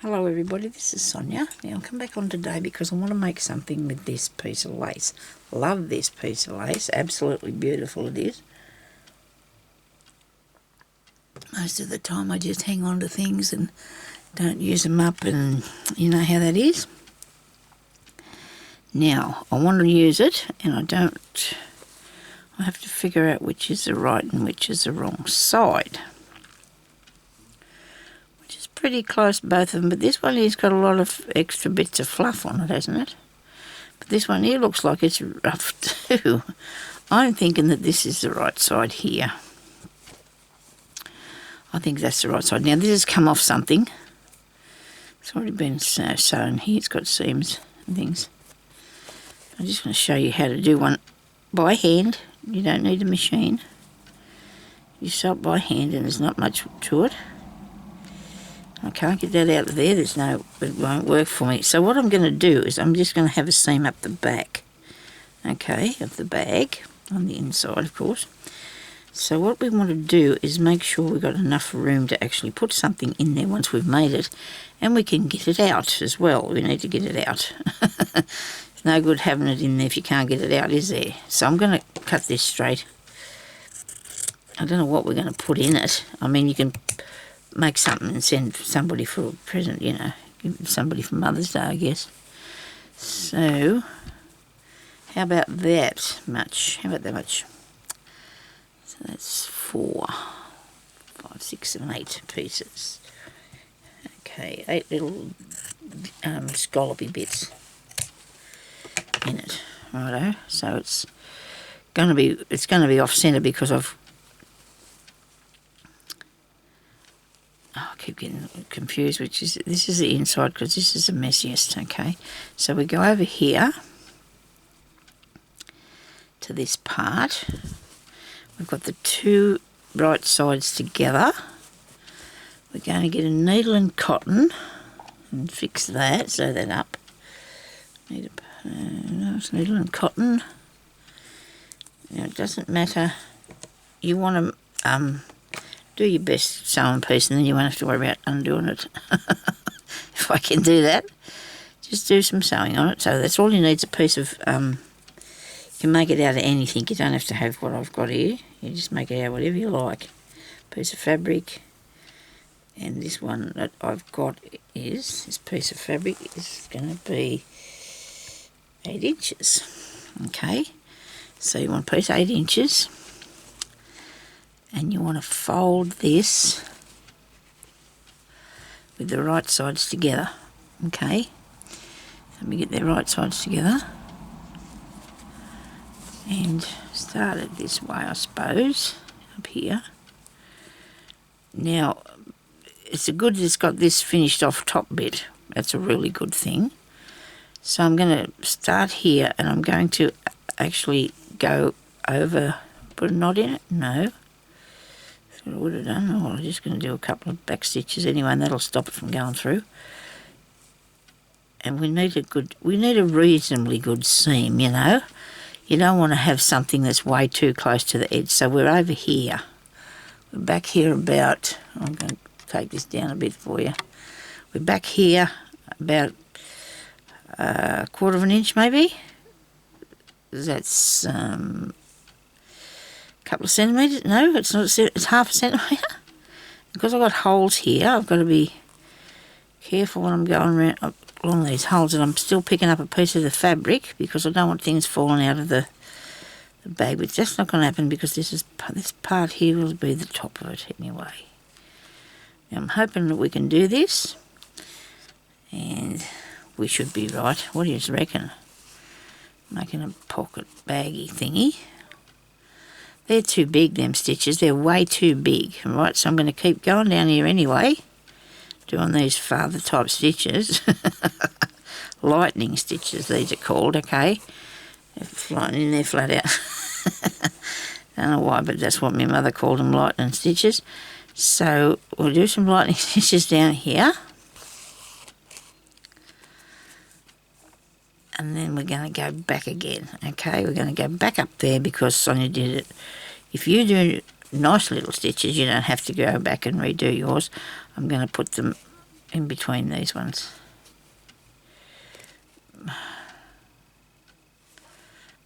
Hello everybody, this is Sonya. Now I'll come back on today because I want to make something with this piece of lace. Love this piece of lace, absolutely beautiful it is. Most of the time I just hang on to things and don't use them up, and you know how that is. Now I want to use it and I have to figure out which is the right and which is the wrong side. Pretty close, both of them, but this one here's got a lot of extra bits of fluff on it, hasn't it? But this one here looks like it's rough too. I'm thinking that this is the right side here. I think that's the right side. Now this has come off something. It's already been sewn here. It's got seams and things. I'm just going to show you how to do one by hand. You don't need a machine. You sew it by hand and there's not much to it. I can't get that out of there, it won't work for me. So what I'm going to do is I'm just going to have a seam up the back, okay, of the bag, on the inside of course. So what we want to do is make sure we've got enough room to actually put something in there once we've made it, and we can get it out as well. We need to get it out. It's no good having it in there if you can't get it out, is there? So I'm going to cut this straight. I don't know what we're going to put in it. I mean, you can make something and send somebody for a present, you know, give somebody for Mother's Day, I guess. So, how about that much? How about that much? So that's 4, 5, 6, 7, 8 pieces. Okay, 8 little scallopy bits in it. Righto. So it's going to be off centre because I keep getting confused, this is the inside because this is the messiest, okay? So we go over here to this part. We've got the two right sides together. We're going to get a needle and cotton and fix that, sew that up. Need a nice needle and cotton. Now it doesn't matter. You want to do your best sewing piece and then you won't have to worry about undoing it. If I can do that, just do some sewing on it. So that's all you need is a piece of, you can make it out of anything. You don't have to have what I've got here. You just make it out whatever you like. Piece of fabric. And this one that I've got is, this piece of fabric is going to be 8 inches. Okay, so you want a piece 8 inches. And you want to fold this with the right sides together, okay? Let me get the right sides together and start it this way, I suppose, up here. Now, it's got this finished off top bit. That's a really good thing. So I'm going to start here and I'm going to actually go over, put a knot in it? No. I would have done. Oh, I'm just going to do a couple of back stitches anyway, and that'll stop it from going through. And we need a reasonably good seam, you know. You don't want to have something that's way too close to the edge. So we're over here. We're back here about, I'm going to take this down a bit for you. We're back here about a 1/4 of an inch maybe. That's couple of centimetres. No, it's not. It's 1/2 centimetre. Because I've got holes here, I've got to be careful when I'm going around along these holes, and I'm still picking up a piece of the fabric because I don't want things falling out of the bag. But that's not going to happen because this part here will be the top of it anyway. Now I'm hoping that we can do this, and we should be right. What do you reckon? Making a pocket baggy thingy. They're too big, them stitches. They're way too big, right? So I'm going to keep going down here anyway, doing these father type stitches. Lightning stitches, these are called, okay? They're flying in there flat out. Don't know why, but that's what my mother called them, lightning stitches. So we'll do some lightning stitches down here. And then we're going to go back again, okay? We're going to go back up there because Sonya did it. If you do nice little stitches, you don't have to go back and redo yours. I'm going to put them in between these ones.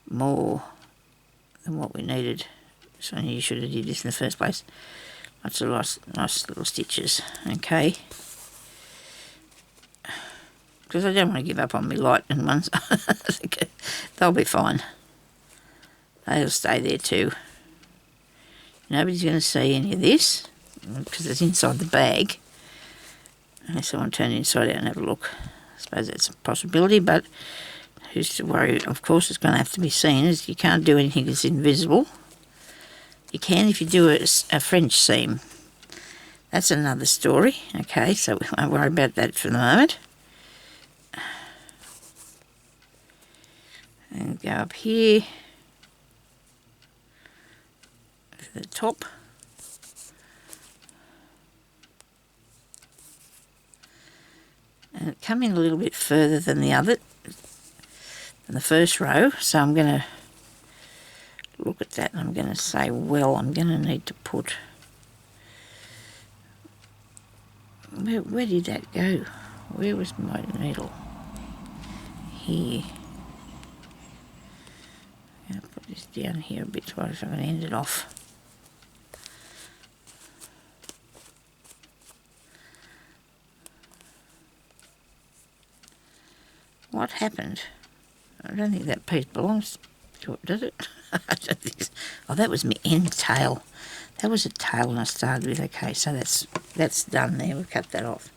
More than what we needed. So you should have did this in the first place. Lots of nice little stitches. Okay. Because I don't want to give up on my lightning ones. They'll be fine. They'll stay there too. Nobody's going to see any of this because it's inside the bag. Unless I want to turn it inside out and have a look. I suppose that's a possibility, but who's to worry? Of course it's going to have to be seen, as you can't do anything that's invisible. You can if you do a French seam. That's another story. Okay, so we won't worry about that for the moment. And go up here to the top. And it come in a little bit further than the first row. So I'm going to look at that and I'm going to say, well, I'm going to need to put... Where did that go? Where was my needle? Here. I'm going to put this down here a bit so I can end it off. What happened? I don't think that piece belongs to it, does it? I don't think so. Oh, that was my end tail. That was a tail and I started with. Okay, so that's done there. We've cut that off.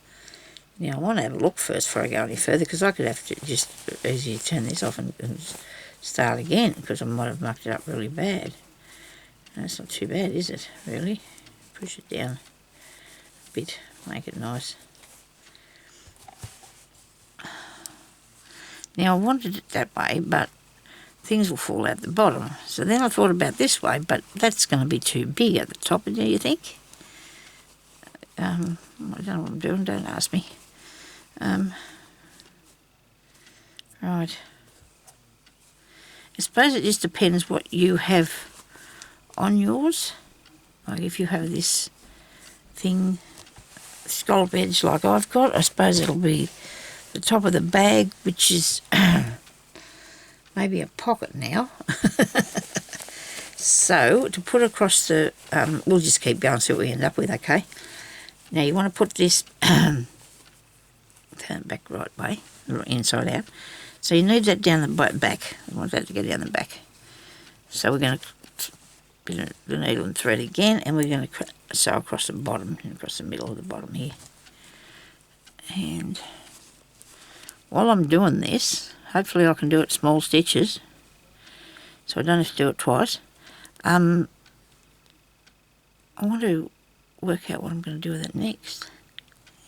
Now I want to have a look first before I go any further, because I could have to just easily turn this off and start again, because I might have mucked it up really bad. That's not too bad, is it, really? Push it down a bit, make it nice. Now I wanted it that way, but things will fall out the bottom. So then I thought about this way, but that's going to be too big at the top, do you think? I don't know what I'm doing, don't ask me. Right. I suppose it just depends what you have on yours. Like if you have this thing, scallop edge like I've got, I suppose it'll be the top of the bag, which is maybe a pocket now. So to put across the, we'll just keep going, see what we end up with, okay? Now you want to put this, turn it back the right way, inside out. So you need that down the back. You want that to go down the back. So we're going to put the needle and thread again, and we're going to sew across the bottom, across the middle of the bottom here. And while I'm doing this, hopefully I can do it small stitches, so I don't have to do it twice. I want to work out what I'm going to do with it next.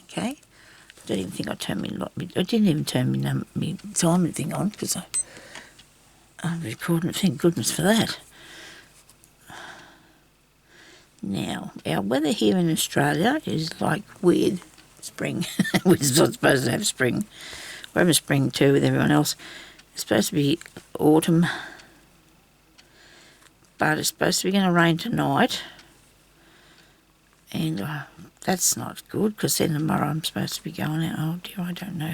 Okay? I don't even think I didn't even turn my timing thing on, because I'm recording it. Thank goodness for that. Now, our weather here in Australia is like weird spring. We're not supposed to have spring. We're having spring too with everyone else. It's supposed to be autumn, but it's supposed to be going to rain tonight. And that's not good, because then tomorrow I'm supposed to be going out. Oh dear, I don't know.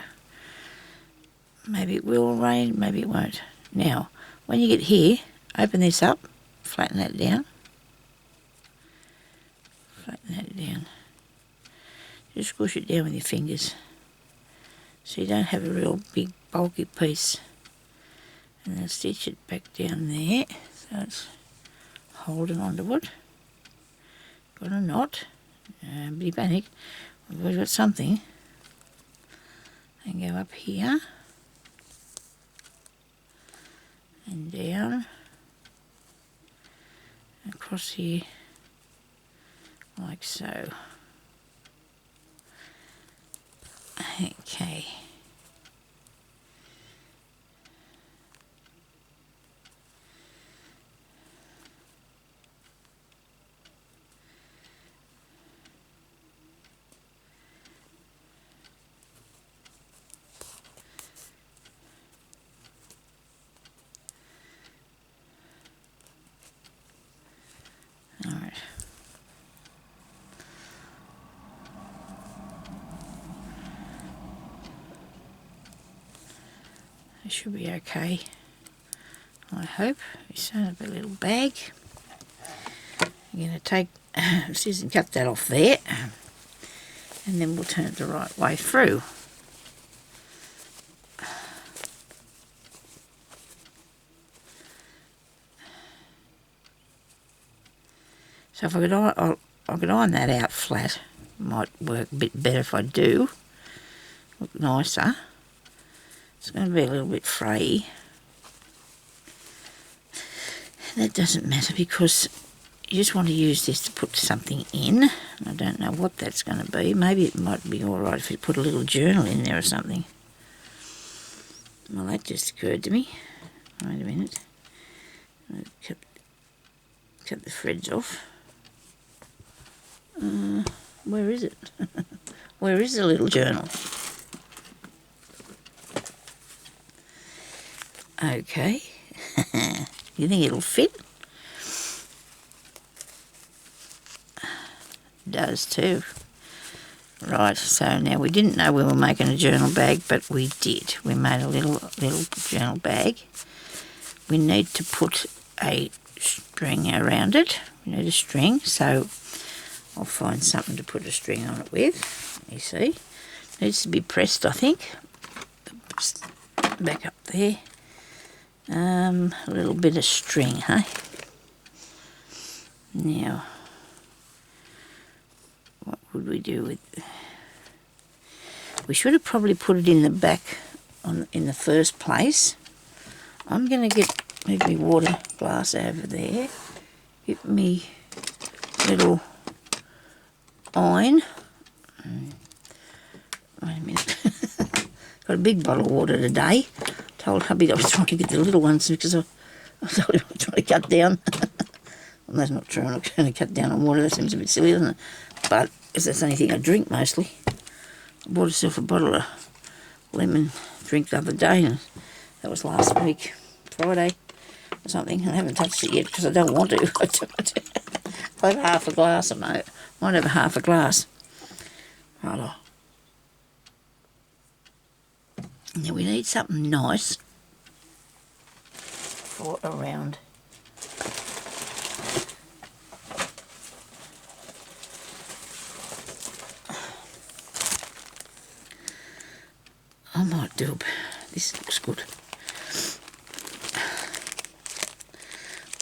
Maybe it will rain, maybe it won't. Now, when you get here, open this up, flatten that down. Flatten that down. Just squish it down with your fingers, so you don't have a real big bulky piece. And then stitch it back down there, so it's holding onto it. Got a knot, be panic. We've got something. And go up here and down, across here, like so. Okay. It should be okay, I hope. We sewn up a little bag. I'm going to take scissors and cut that off there, and then we'll turn it the right way through. So if I could iron that out flat. Might work a bit better if I do. Look nicer. It's going to be a little bit frayy. That doesn't matter because you just want to use this to put something in. I don't know what that's going to be. Maybe it might be alright if you put a little journal in there or something. Well, that just occurred to me. Wait a minute. I'll cut the threads off. Where is it? Where is the little journal? Okay. You think it'll fit? It does too. Right, so now we didn't know we were making a journal bag, but we did. We made a little journal bag. We need to put a string around it. We need a string, so I'll find something to put a string on it with. You see, it needs to be pressed, I think. Back up there. A little bit of string, hey? Now, what would we do with? We should have probably put it in the back, in the first place. I'm going to move my water glass over there. Get me little iron. Wait a minute. Got a big bottle of water today. Told hubby I was trying to get the little ones because I told him I was trying to cut down. Well, that's not true. I'm not going to cut down on water. That seems a bit silly, doesn't it? But because that's the only thing I drink mostly. I bought myself a bottle of lemon drink the other day, and that was last week, Friday or something. And I haven't touched it yet because I don't want to. I'll have half a glass. I might have half a glass. Right. Now we need something nice for around. I might do. This looks good.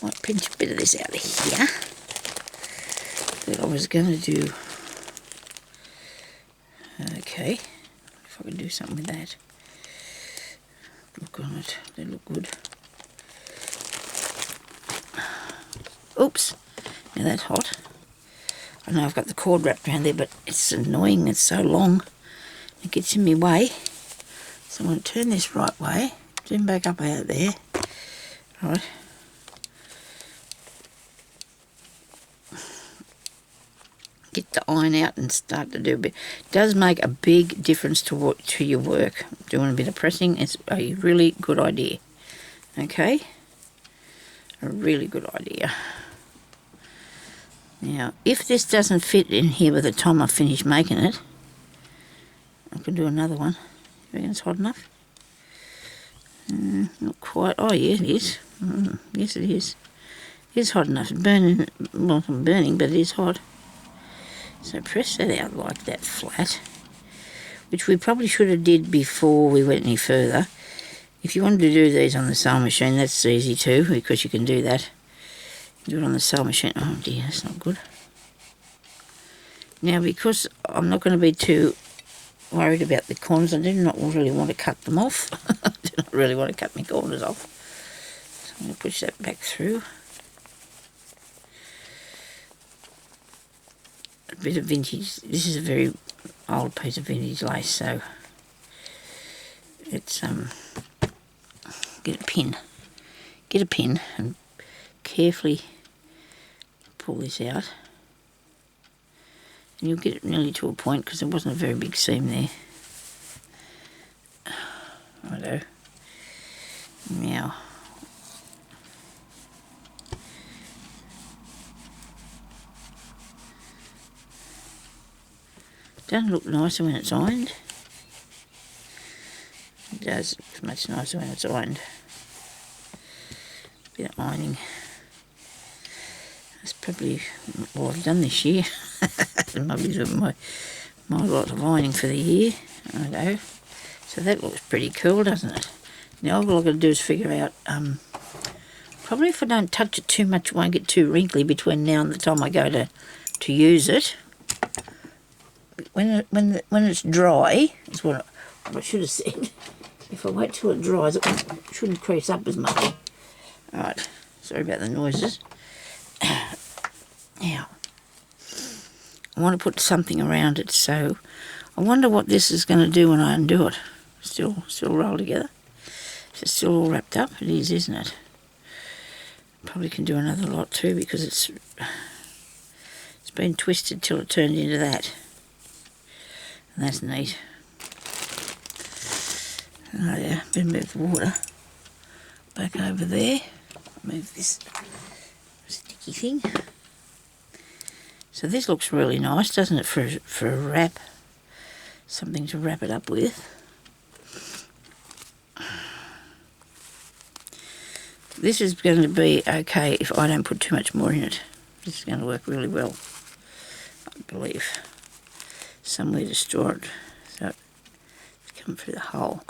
Might pinch a bit of this out of here. That I was going to do. Okay, if I could do something with that. Look on it, they look good. Oops, now that's hot. I know I've got the cord wrapped around there, but it's annoying, it's so long. It gets in my way. So I'm going to turn this right way, turn back up out there. Right. Get the iron out and start to do a bit. It does make a big difference to your work. Doing a bit of pressing is a really good idea. Okay? A really good idea. Now, if this doesn't fit in here by the time I finish making it, I can do another one. You reckon it's hot enough? Not quite. Oh, yeah, it is. Yes, it is. It is hot enough. It's burning. Well, not burning, but it is hot. So press that out like that flat, which we probably should have did before we went any further. If you wanted to do these on the sewing machine, that's easy too, because you can do that. Do it on the sewing machine. Oh dear, that's not good. Now, because I'm not going to be too worried about the corners, I do not really want to cut them off. I do not really want to cut my corners off. So I'm going to push that back through. A bit of vintage. This is a very old piece of vintage lace, so it's get a pin and carefully pull this out, and you'll get it nearly to a point because there wasn't a very big seam there. Righto. Now doesn't look nicer when it's ironed. It does look much nicer when it's ironed. A bit of ironing. That's probably all I've done this year. Maybe my lot of ironing for the year. I know. So that looks pretty cool, doesn't it? Now all I've got to do is figure out, probably if I don't touch it too much, it won't get too wrinkly between now and the time I go to use it. When it's dry, is what I should have said. If I wait till it dries, it shouldn't crease up as much. Alright, sorry about the noises. Now, I want to put something around it, so I wonder what this is going to do when I undo it. Still rolled together. Is it still all wrapped up? It is, isn't it? Probably can do another lot too because it's been twisted till it turned into that. And that's neat. Oh yeah, better move the water back over there. Move this sticky thing. So this looks really nice, doesn't it, for a wrap? Something to wrap it up with. This is going to be okay if I don't put too much more in it. This is going to work really well, I believe. Somewhere to store it, so it's come through the hole.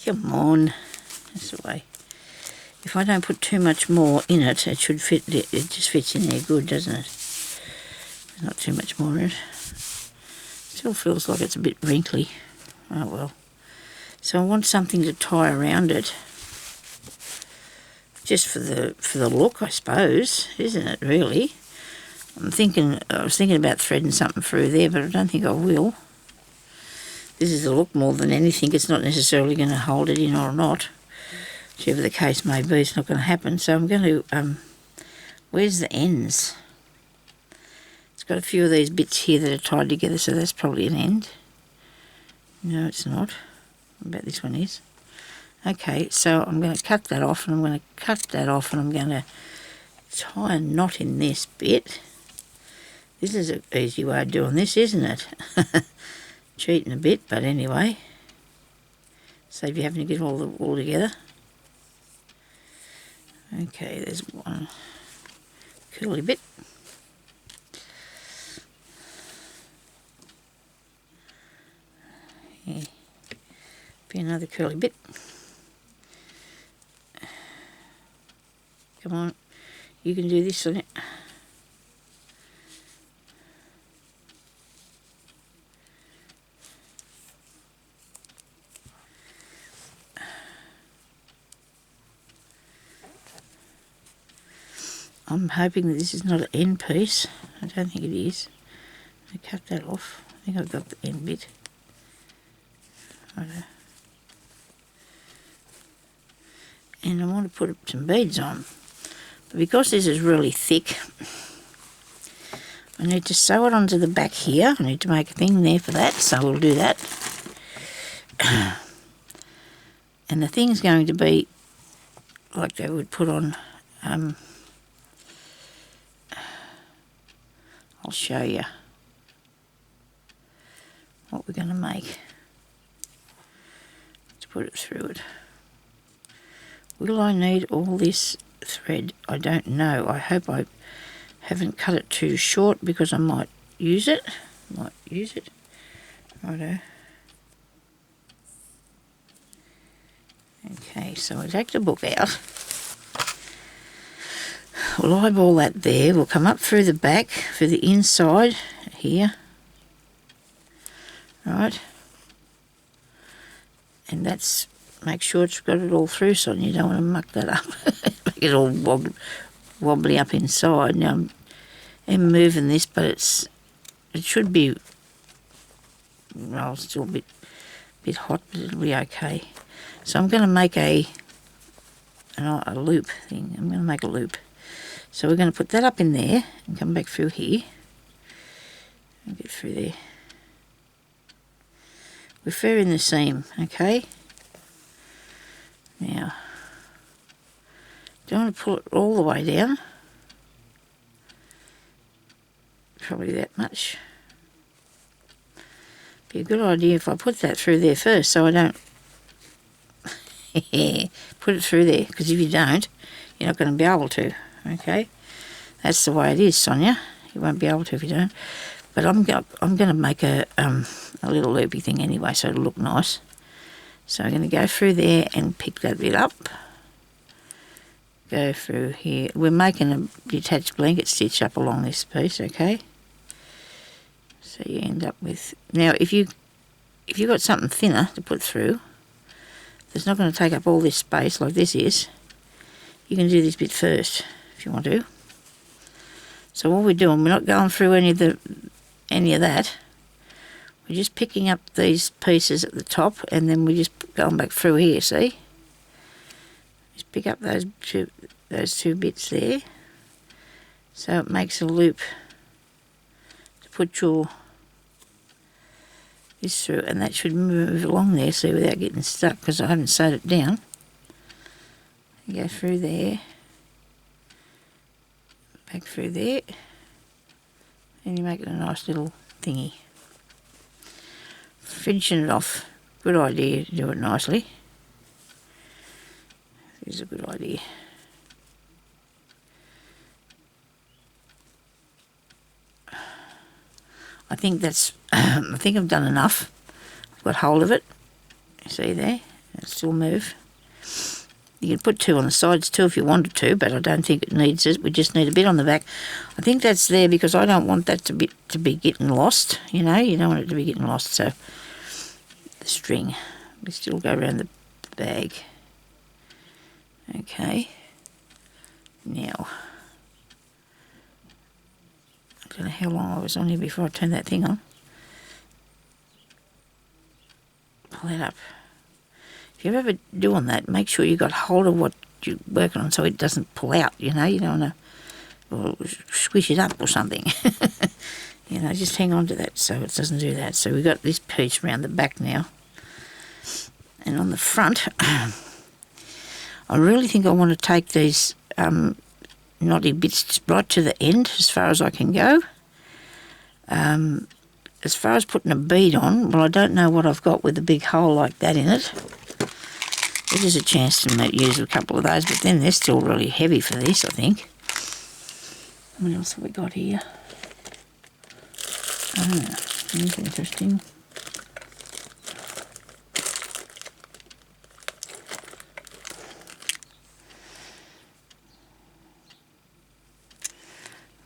Come on, that's the way. If I don't put too much more in it, it should fit. It just fits in there good, doesn't it? There's not too much more in it. Still feels like it's a bit wrinkly. Oh well. So I want something to tie around it, just for the look, I suppose, isn't it? Really. I was thinking about threading something through there, but I don't think I will. This is the look more than anything. It's not necessarily going to hold it in or not. Whichever the case may be, it's not going to happen. So I'm going to, where's the ends? It's got a few of these bits here that are tied together, so that's probably an end. No, it's not. I bet this one is. Okay, so I'm going to cut that off, and I'm going to cut that off, and I'm going to tie a knot in this bit. This is an easy way of doing this, isn't it? Cheating a bit, but anyway. Save you having to get all together. Okay, there's one curly bit. Yeah. Be another curly bit. Come on, you can do this, Sonya. I'm hoping that this is not an end piece. I don't think it is. I cut that off. I think I've got the end bit. Righto. And I want to put some beads on. But because this is really thick, I need to sew it onto the back here. I need to make a thing there for that, so we'll do that. And the thing's going to be like they would put on, I'll show you what we're going to make to put it through it. Will I need all this thread? I don't know. I hope I haven't cut it too short because I might use it. Righto. Okay, so I take the book out. We'll eyeball that there. We'll come up through the back, through the inside here. Right. And that's, make sure it's got it all through, so you don't want to muck that up. Make it all wobbly up inside. Now I'm moving this, but it should be, well, still a bit hot, but it'll be okay. So I'm going to make a loop thing. I'm going to make a loop. So we're going to put that up in there and come back through here. And get through there. We're fair in the seam, okay? Now, don't want to pull it all the way down. Probably that much. be a good idea if I put that through there first, so I don't put it through there, because if you don't, you're not going to be able to. Okay, that's the way it is, Sonya. You won't be able to if you don't. But I'm going to make a little loopy thing anyway, so it'll look nice. So I'm going to go through there and pick that bit up. Go through here. We're making a detached blanket stitch up along this piece, okay? So you end up with... Now, if you've got something thinner to put through, that's not going to take up all this space like this is, you can do this bit first if you want to. So what we're doing, we're not going through any of that. We're just picking up these pieces at the top, and then we're just going back through here, see? Just pick up those two bits there. So it makes a loop to put this through, and that should move along there, see, without getting stuck, because I haven't sewed it down. You go through there, back through there, and you make it a nice little thingy. Finishing it off, good idea to do it nicely. This is a good idea. I think I think I've done enough. I've got hold of it. See there? It'll still move. You can put two on the sides too if you wanted to, but I don't think it needs it. We just need a bit on the back. I think that's there because I don't want that to be getting lost. You know, you don't want it to be getting lost. So the string, we still go around the bag. Okay. Now, I don't know how long I was on here before I turned that thing on. Pull that up. If you're ever doing that, make sure you got hold of what you're working on so it doesn't pull out, you know. You don't want to squish it up or something. You know, just hang on to that so it doesn't do that. So we've got this piece around the back now. And on the front, I really think I want to take these knotty bits right to the end as far as I can go. As far as putting a bead on, well, I don't know what I've got with a big hole like that in it. It is a chance to use a couple of those, but then they're still really heavy for this, I think. What else have we got here? That's interesting.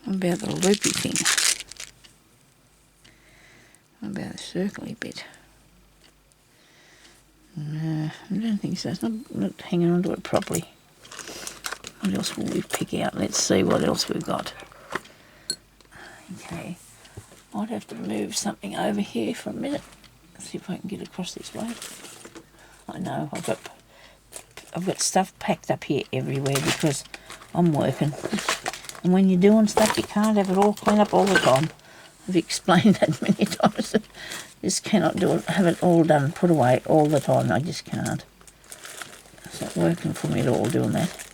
What about the loopy thing? What about the circly bit? No, I don't think so. It's not hanging onto it properly. What else will we pick out? Let's see what else we've got. Okay. Might have to move something over here for a minute. Let's see if I can get across this way. I know, I've got stuff packed up here everywhere because I'm working. And when you're doing stuff, you can't have it all clean up all the time. I've explained that many times. Just cannot do it, have it all done, put away all the time. I just can't. It's not working for me at all doing that.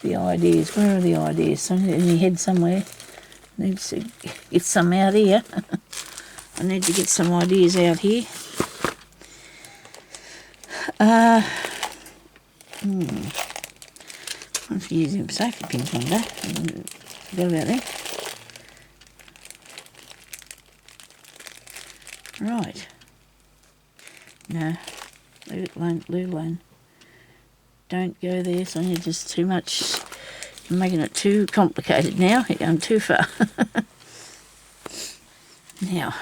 The ideas, where are the ideas? Something in your head somewhere. I need to get some out here. I need to get some ideas out here. I'm using safety pins one day. Forgot about that. Right. No. Leave it alone. Leave it alone. Don't go there, Sonya. Just too much. You're making it too complicated now. You're going too far. Now,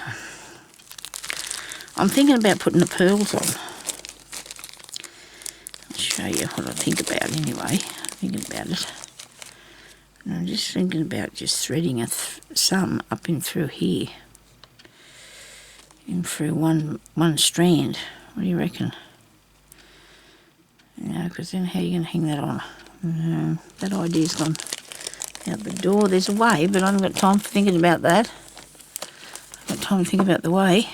I'm thinking about putting the pearls on. I'll show you what I think about anyway. Thinking about it. And I'm just thinking about just threading some up in through here. In through one strand. What do you reckon? No, because then how are you going to hang that on? No, that idea's gone out the door. There's a way, but I haven't got time for thinking about that. I've got time to think about the way.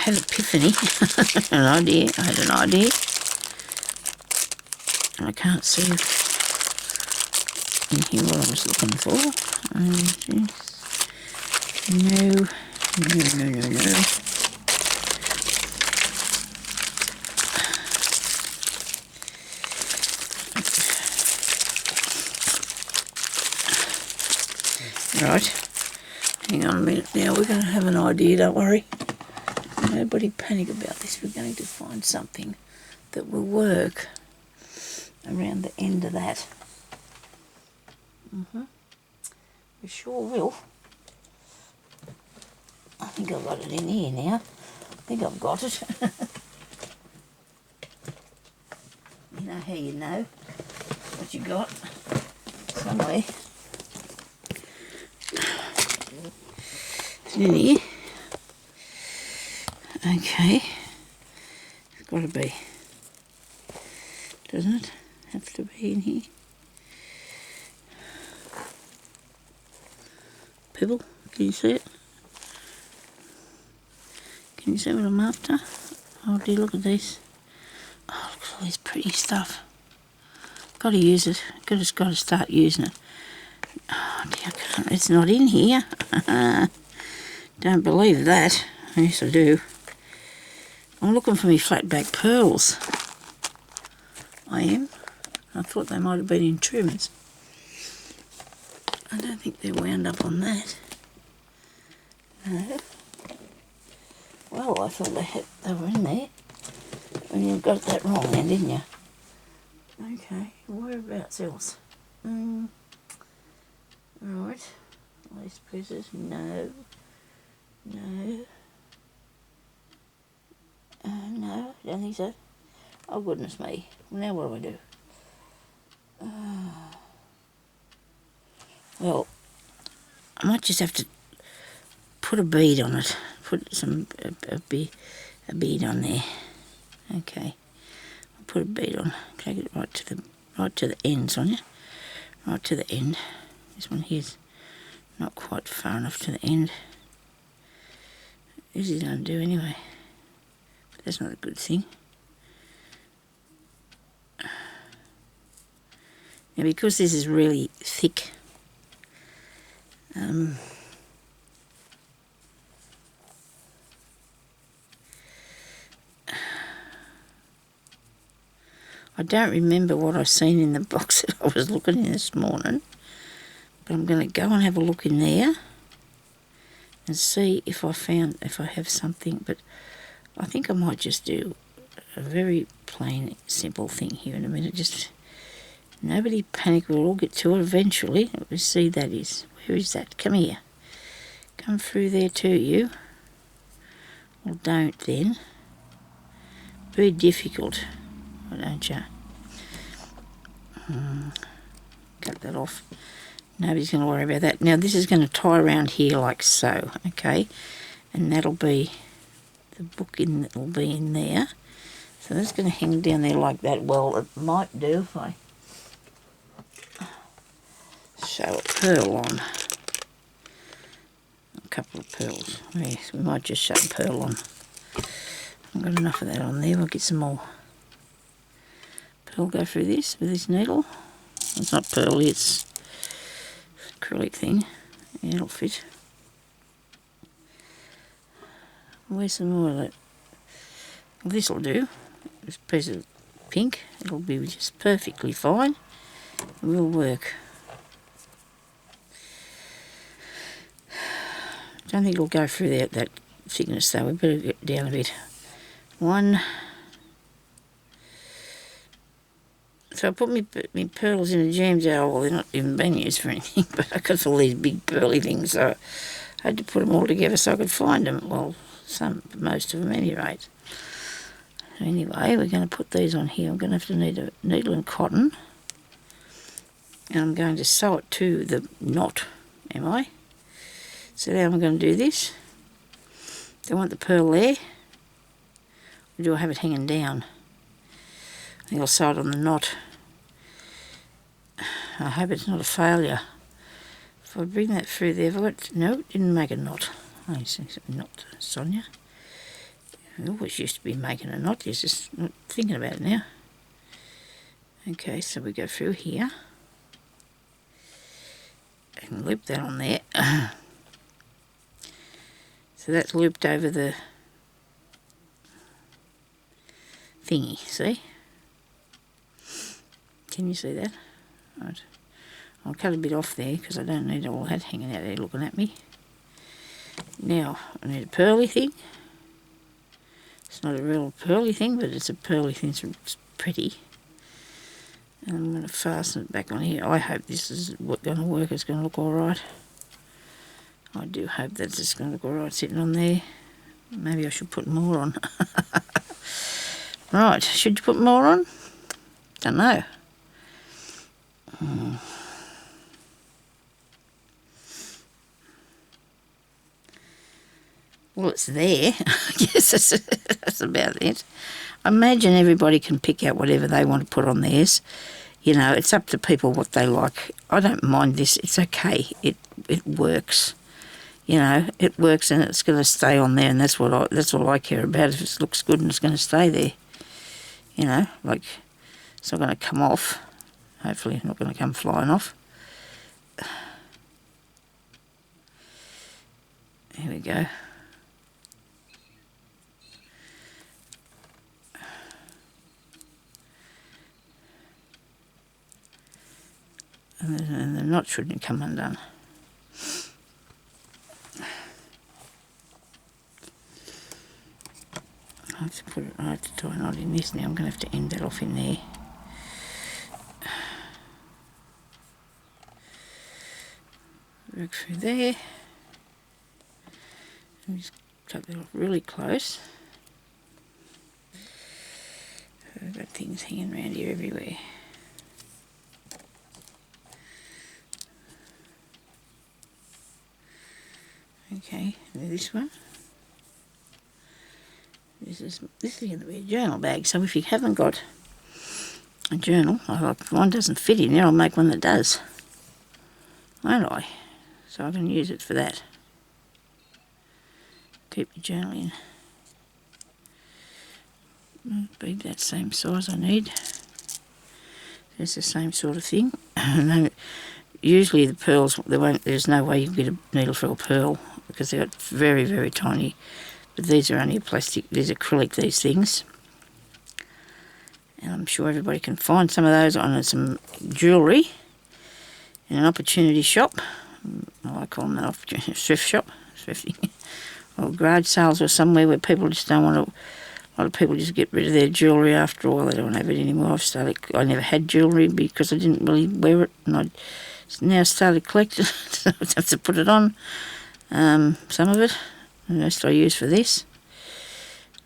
had an epiphany, an idea. I had an idea, and I can't see in here what I was looking for. No. Right, hang on a minute now, we're going to have an idea, don't worry. Nobody panic about this, we're going to find something that will work around the end of that. We sure will. I think I've got it in here now. I think I've got it. You know how you know what you got somewhere. It's in here. Okay. It's got to be. Doesn't it have to be in here? People, can you see it? Can you see what I'm after? Oh dear, look at this. Oh, look at all this pretty stuff. Got to use it. Just got to start using it. Oh dear, it's not in here. Don't believe that. Yes, I do. I'm looking for me flat back pearls. I am. I thought they might have been in trimmers. I don't think they're wound up on that. No. Well, I thought they were in there. And you got that wrong then, didn't you? Okay, whereabouts else? Right. Lace pieces? No. No, I don't think so. Oh, goodness me. Now what do I do? Well, I might just have to put a bead on it. Put a bead on there. Okay. I'll put a bead on. Take it right to the end, Sonya. Right to the end. This one here's not quite far enough to the end. Easy to undo anyway. But that's not a good thing. Now because this is really thick, I don't remember what I've seen in the box that I was looking in this morning, but I'm going to go and have a look in there and see if I have something. But I think I might just do a very plain, simple thing here in a minute. Just nobody panic. We'll all get to it eventually. We'll see that is. Where is that? Come here. Come through there too, you. Well, don't then. Very difficult. Why don't you? Cut that off. Nobody's going to worry about that. Now this is going to tie around here like so, okay? And that'll be the book that'll be in there. So that's going to hang down there like that. Well, it might do if I sew a pearl on. A couple of pearls. Yes, we might just sew a pearl on. I've got enough of that on there. We'll get some more. Pearl go through this with this needle. It's not pearly, it's acrylic thing. Yeah, it'll fit. Where's some more of that? Well, this'll do. This piece of pink, it'll be just perfectly fine. It will work. Don't think it'll go through there at that thickness though. We better get down a bit. One. So I put my pearls in a jam jar. Well, they're not even been used for anything, but I got all these big pearly things, so I had to put them all together so I could find them. Well, most of them at any rate. Anyway, we're going to put these on here. I'm going to have to need a needle and cotton, and I'm going to sew it to the knot. Am I? So now I'm going to do this. Do I want the pearl there, or do I have it hanging down? I think I'll sew it on the knot. I hope it's not a failure. If I bring that through there, have I got... No, it didn't make a knot. Oh, you see a knot, Sonya. I always used to be making a knot, just not thinking about it now. Okay, so we go through here and loop that on there. So that's looped over the thingy, see? Can you see that? Right. I'll cut a bit off there because I don't need all that hanging out there looking at me. Now, I need a pearly thing. It's not a real pearly thing, but it's a pearly thing, so it's pretty. And I'm going to fasten it back on here. I hope this is going to work. It's going to look alright. I do hope that it's going to look alright sitting on there. Maybe I should put more on. Right, should you put more on? Don't know. Well, it's there. I guess that's about it. I imagine everybody can pick out whatever they want to put on theirs. You know, it's up to people what they like. I don't mind this. It's okay. It works. You know, it works and it's going to stay on there, and that's all I care about. If it looks good and it's going to stay there. You know, like it's not going to come off. Hopefully, not going to come flying off. Here we go. And the knot shouldn't come undone. I have to tie a knot in this now. I'm going to have to end that off in there. Work through there. And just cut that off really close. I've got things hanging around here everywhere. Okay, now this one. This is going to be a journal bag. So if you haven't got a journal, if one doesn't fit in there, I'll make one that does. Won't I? So I can use it for that. Keep your journal in. Be that same size I need. It's the same sort of thing. Usually the pearls, there's no way you can get a needle for a pearl because they're very, very tiny. But these are only plastic, these are acrylic, these things. And I'm sure everybody can find some of those on some jewellery in an opportunity shop. I call them an opportunity thrift shop, thrifting, or garage sales or somewhere where people just don't want to. A lot of people just get rid of their jewellery after all. They don't have it anymore. I never had jewellery because I didn't really wear it, and I now started collecting. So I have to put it on. Some of it. The rest I use for this.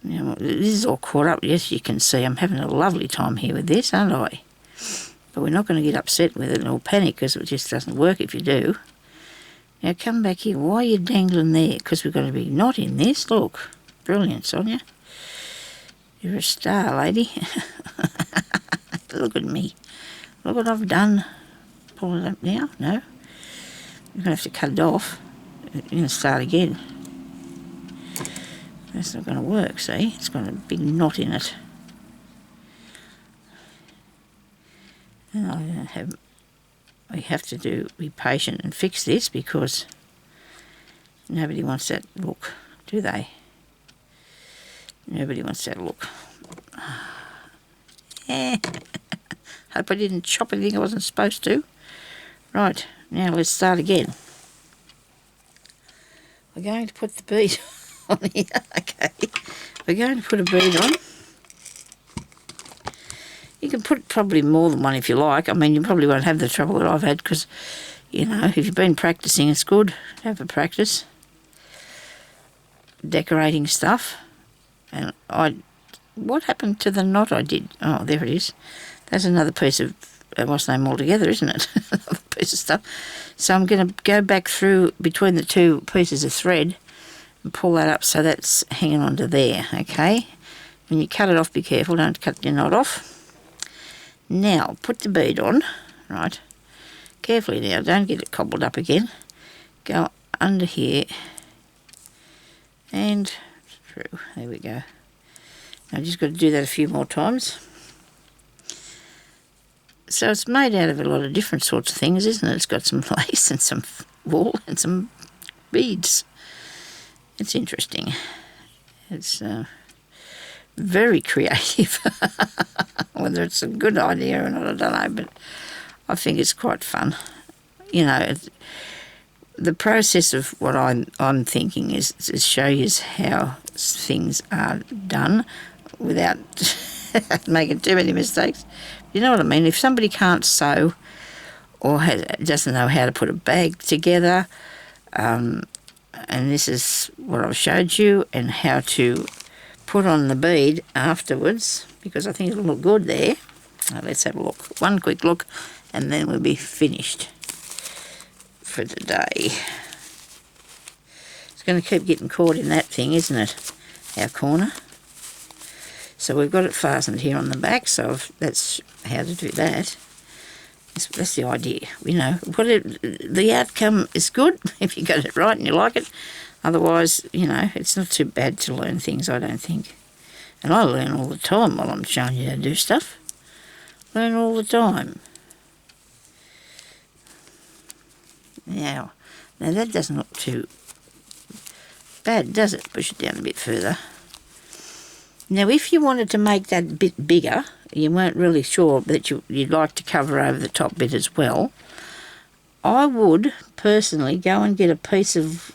Now, this is all caught up. Yes, you can see I'm having a lovely time here with this, aren't I? But we're not going to get upset with it or panic because it just doesn't work if you do. Now come back here. Why are you dangling there? Because we're going to be knot in this. Look. Brilliant, Sonya. You're a star, lady. Look at me. Look what I've done. Pull it up now. No. You're going to have to cut it off. You're going to start again. That's not going to work, see? It's got a big knot in it. And we have to be patient and fix this because nobody wants that look, do they? Nobody wants that look. Hope I didn't chop anything I wasn't supposed to. Right, now let's start again. We're going to put the bead on here. Okay, we're going to put a bead on. You can put probably more than one if you like. I mean, you probably won't have the trouble that I've had because, you know, if you've been practising, it's good to have a practice. Decorating stuff. And what happened to the knot I did? Oh, there it is. That's another piece of, what's the name altogether, isn't it? Another piece of stuff. So I'm going to go back through between the two pieces of thread and pull that up so that's hanging onto there, okay? When you cut it off, be careful, don't cut your knot off. Now, put the bead on, right? Carefully now, don't get it cobbled up again. Go under here and through, there we go. I've just got to do that a few more times. So it's made out of a lot of different sorts of things, isn't it? It's got some lace and some wool and some beads. It's interesting. It's very creative. Whether it's a good idea or not, I don't know, but I think it's quite fun. You know, the process of what I'm thinking is to show you how things are done without making too many mistakes. You know what I mean? If somebody can't sew or doesn't know how to put a bag together, and this is what I've showed you, and how to put on the bead afterwards, because I think it'll look good there. Now let's have a look. One quick look, and then we'll be finished for the day. It's going to keep getting caught in that thing, isn't it? Our corner. So we've got it fastened here on the back, so that's how to do that. That's the idea. You know, the outcome is good if you got it right and you like it. Otherwise, you know, it's not too bad to learn things, I don't think. And I learn all the time while I'm showing you how to do stuff. Learn all the time. Now that doesn't look too bad, does it? Push it down a bit further. Now, if you wanted to make that a bit bigger, you weren't really sure that you'd like to cover over the top bit as well, I would personally go and get a piece of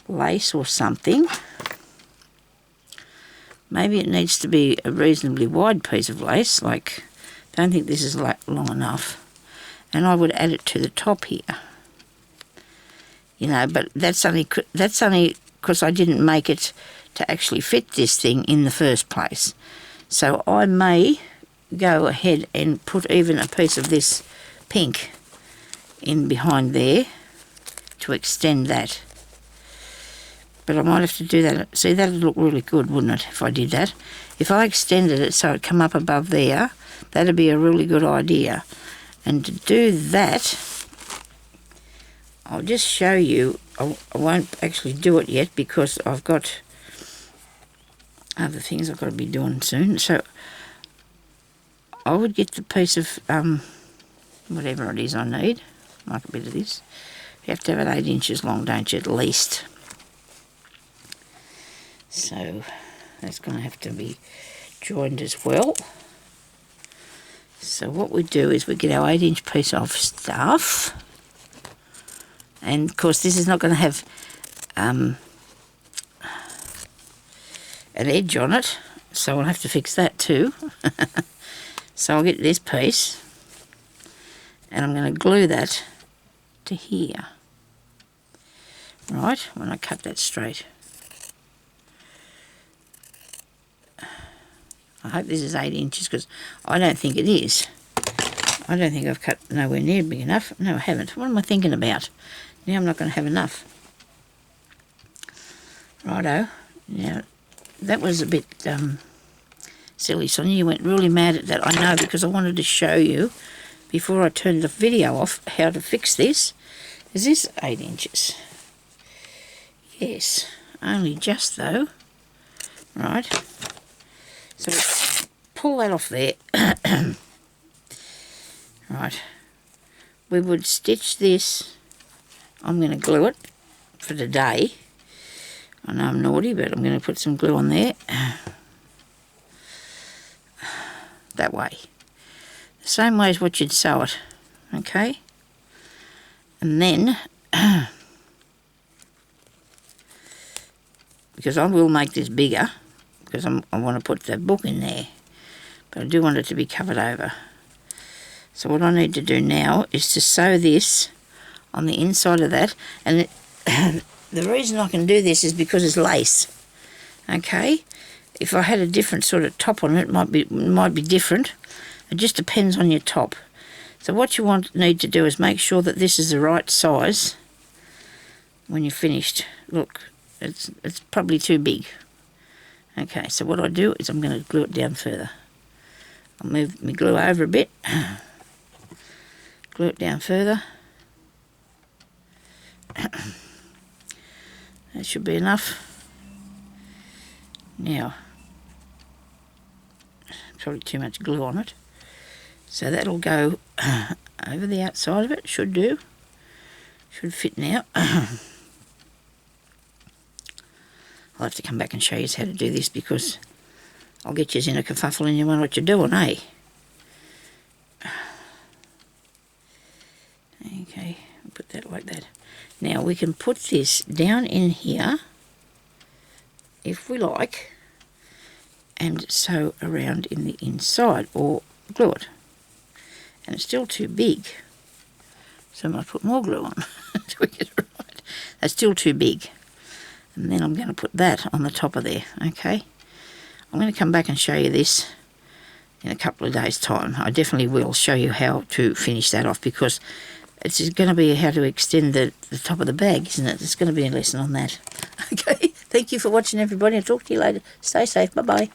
lace or something. Maybe it needs to be a reasonably wide piece of lace, like, I don't think this is long enough. And I would add it to the top here. You know, but that's only because I didn't make it to actually fit this thing in the first place. So I may go ahead and put even a piece of this pink in behind there to extend that. But I might have to do that. See, that would look really good, wouldn't it, if I did that? If I extended it so it come up above there, that'd be a really good idea. And to do that, I'll just show you. I won't actually do it yet because I've got other things I've got to be doing soon. So I would get the piece of whatever it is I need, like a bit of this. You have to have it 8 inches long, don't you, at least? So that's going to have to be joined as well. So what we do is we get our 8-inch piece of stuff, and of course this is not going to have an edge on it, so I'll have to fix that too. So I'll get this piece and I'm going to glue that to here, right, when I cut that straight. I hope this is 8 inches because I don't think it is. I don't think I've cut nowhere near big enough. No, I haven't. What am I thinking about? Now I'm not going to have enough. Righto. Now, that was a bit silly, Sonya. You went really mad at that, I know, because I wanted to show you, before I turned the video off, how to fix this. Is this 8 inches? Yes. Only just, though. Right. So pull that off there. Right. We would stitch this. I'm going to glue it for today. I know I'm naughty, but I'm going to put some glue on there. That way. The same way as what you'd sew it. Okay? And then, because I will make this bigger, because I want to put the book in there, but I do want it to be covered over. So what I need to do now is to sew this on the inside of that, and the reason I can do this is because it's lace. Okay, if I had a different sort of top on it, it might be different. It just depends on your top. So what you need to do is make sure that this is the right size when you're finished. Look, it's probably too big. Okay, so what I do is I'm going to glue it down further. I'll move my glue over a bit. Glue it down further. That should be enough. Now, probably too much glue on it. So that'll go over the outside of it, should do. Should fit now. I'll have to come back and show you how to do this because I'll get you in a kerfuffle and you wonder what you're doing, eh? Okay, I'll put that like that. Now we can put this down in here, if we like, and sew around in the inside, or glue it. And it's still too big, so I might put more glue on to get it right. That's still too big. And then I'm going to put that on the top of there, okay? I'm going to come back and show you this in a couple of days' time. I definitely will show you how to finish that off because it's going to be how to extend the top of the bag, isn't it? It's going to be a lesson on that. Okay, thank you for watching, everybody. I'll talk to you later. Stay safe. Bye-bye.